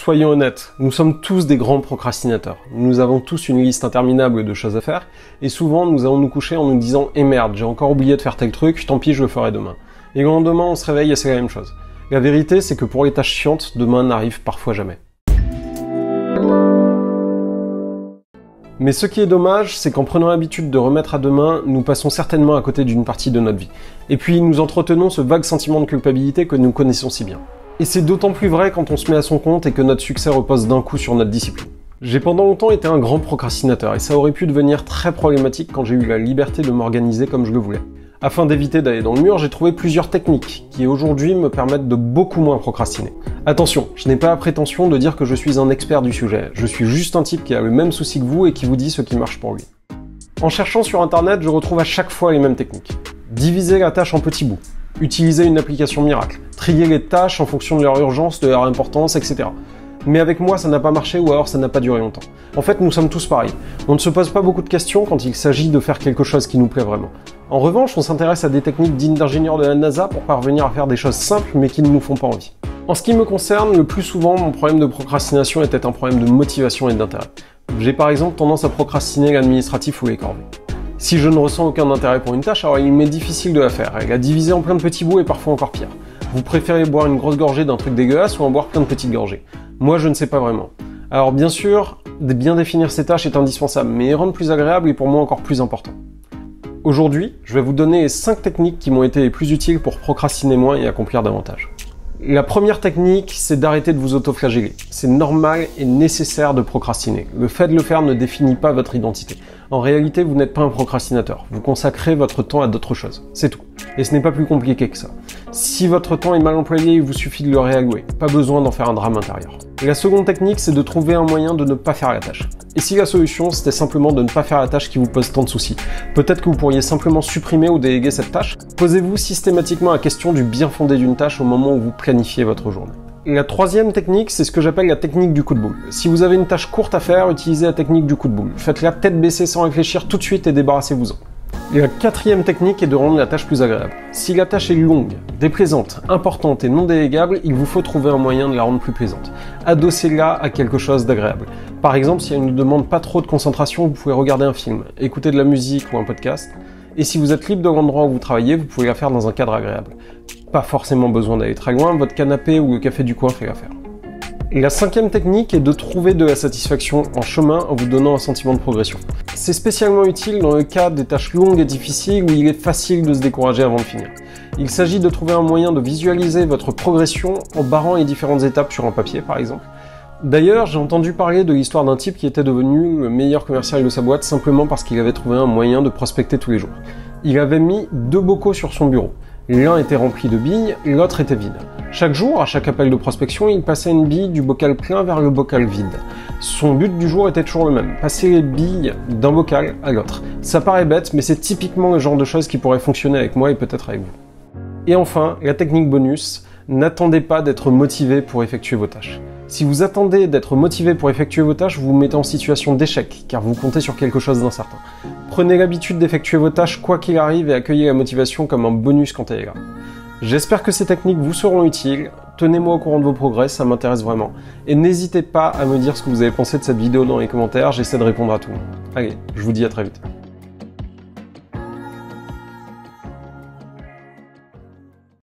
Soyons honnêtes, nous sommes tous des grands procrastinateurs. Nous avons tous une liste interminable de choses à faire, et souvent nous allons nous coucher en nous disant « Eh merde, j'ai encore oublié de faire tel truc, tant pis, je le ferai demain ». Et le lendemain, on se réveille et c'est la même chose. La vérité, c'est que pour les tâches chiantes, demain n'arrive parfois jamais. Mais ce qui est dommage, c'est qu'en prenant l'habitude de remettre à demain, nous passons certainement à côté d'une partie de notre vie. Et puis nous entretenons ce vague sentiment de culpabilité que nous connaissons si bien. Et c'est d'autant plus vrai quand on se met à son compte et que notre succès repose d'un coup sur notre discipline. J'ai pendant longtemps été un grand procrastinateur et ça aurait pu devenir très problématique quand j'ai eu la liberté de m'organiser comme je le voulais. Afin d'éviter d'aller dans le mur, j'ai trouvé plusieurs techniques qui aujourd'hui me permettent de beaucoup moins procrastiner. Attention, je n'ai pas la prétention de dire que je suis un expert du sujet, je suis juste un type qui a le même souci que vous et qui vous dit ce qui marche pour lui. En cherchant sur internet, je retrouve à chaque fois les mêmes techniques. Diviser la tâche en petits bouts, utiliser une application miracle, trier les tâches en fonction de leur urgence, de leur importance, etc. Mais avec moi, ça n'a pas marché ou alors ça n'a pas duré longtemps. En fait, nous sommes tous pareils. On ne se pose pas beaucoup de questions quand il s'agit de faire quelque chose qui nous plaît vraiment. En revanche, on s'intéresse à des techniques dignes d'ingénieurs de la NASA pour parvenir à faire des choses simples mais qui ne nous font pas envie. En ce qui me concerne, le plus souvent, mon problème de procrastination était un problème de motivation et d'intérêt. J'ai par exemple tendance à procrastiner l'administratif ou les corvées. Si je ne ressens aucun intérêt pour une tâche, alors il m'est difficile de la faire, et la diviser en plein de petits bouts est parfois encore pire. Vous préférez boire une grosse gorgée d'un truc dégueulasse ou en boire plein de petites gorgées? Moi, je ne sais pas vraiment. Alors bien sûr, bien définir ces tâches est indispensable, mais les rendre plus agréables est pour moi encore plus important. Aujourd'hui, je vais vous donner les 5 techniques qui m'ont été les plus utiles pour procrastiner moins et accomplir davantage. La première technique, c'est d'arrêter de vous autoflageller. C'est normal et nécessaire de procrastiner. Le fait de le faire ne définit pas votre identité. En réalité, vous n'êtes pas un procrastinateur. Vous consacrez votre temps à d'autres choses. C'est tout. Et ce n'est pas plus compliqué que ça. Si votre temps est mal employé, il vous suffit de le réallouer. Pas besoin d'en faire un drame intérieur. La seconde technique, c'est de trouver un moyen de ne pas faire la tâche. Et si la solution, c'était simplement de ne pas faire la tâche qui vous pose tant de soucis, peut-être que vous pourriez simplement supprimer ou déléguer cette tâche. Posez-vous systématiquement la question du bien fondé d'une tâche au moment où vous planifiez votre journée. La troisième technique, c'est ce que j'appelle la technique du coup de boule. Si vous avez une tâche courte à faire, utilisez la technique du coup de boule. Faites-la tête baissée sans réfléchir tout de suite et débarrassez-vous-en. Et la quatrième technique est de rendre la tâche plus agréable. Si la tâche est longue, déplaisante, importante et non délégable, il vous faut trouver un moyen de la rendre plus plaisante. Adossez-la à quelque chose d'agréable. Par exemple, si elle ne demande pas trop de concentration, vous pouvez regarder un film, écouter de la musique ou un podcast. Et si vous êtes libre de l'endroit où vous travaillez, vous pouvez la faire dans un cadre agréable. Pas forcément besoin d'aller très loin, votre canapé ou le café du coin fait l'affaire. Et la cinquième technique est de trouver de la satisfaction en chemin en vous donnant un sentiment de progression. C'est spécialement utile dans le cas des tâches longues et difficiles où il est facile de se décourager avant de finir. Il s'agit de trouver un moyen de visualiser votre progression en barrant les différentes étapes sur un papier par exemple. D'ailleurs, j'ai entendu parler de l'histoire d'un type qui était devenu le meilleur commercial de sa boîte simplement parce qu'il avait trouvé un moyen de prospecter tous les jours. Il avait mis 2 bocaux sur son bureau. L'un était rempli de billes, l'autre était vide. Chaque jour, à chaque appel de prospection, il passait une bille du bocal plein vers le bocal vide. Son but du jour était toujours le même, passer les billes d'un bocal à l'autre. Ça paraît bête, mais c'est typiquement le genre de choses qui pourrait fonctionner avec moi et peut-être avec vous. Et enfin, la technique bonus, n'attendez pas d'être motivé pour effectuer vos tâches. Si vous attendez d'être motivé pour effectuer vos tâches, vous vous mettez en situation d'échec, car vous comptez sur quelque chose d'incertain. Prenez l'habitude d'effectuer vos tâches quoi qu'il arrive et accueillez la motivation comme un bonus quand elle est là. J'espère que ces techniques vous seront utiles, tenez-moi au courant de vos progrès, ça m'intéresse vraiment. Et n'hésitez pas à me dire ce que vous avez pensé de cette vidéo dans les commentaires, j'essaie de répondre à tout. Allez, je vous dis à très vite.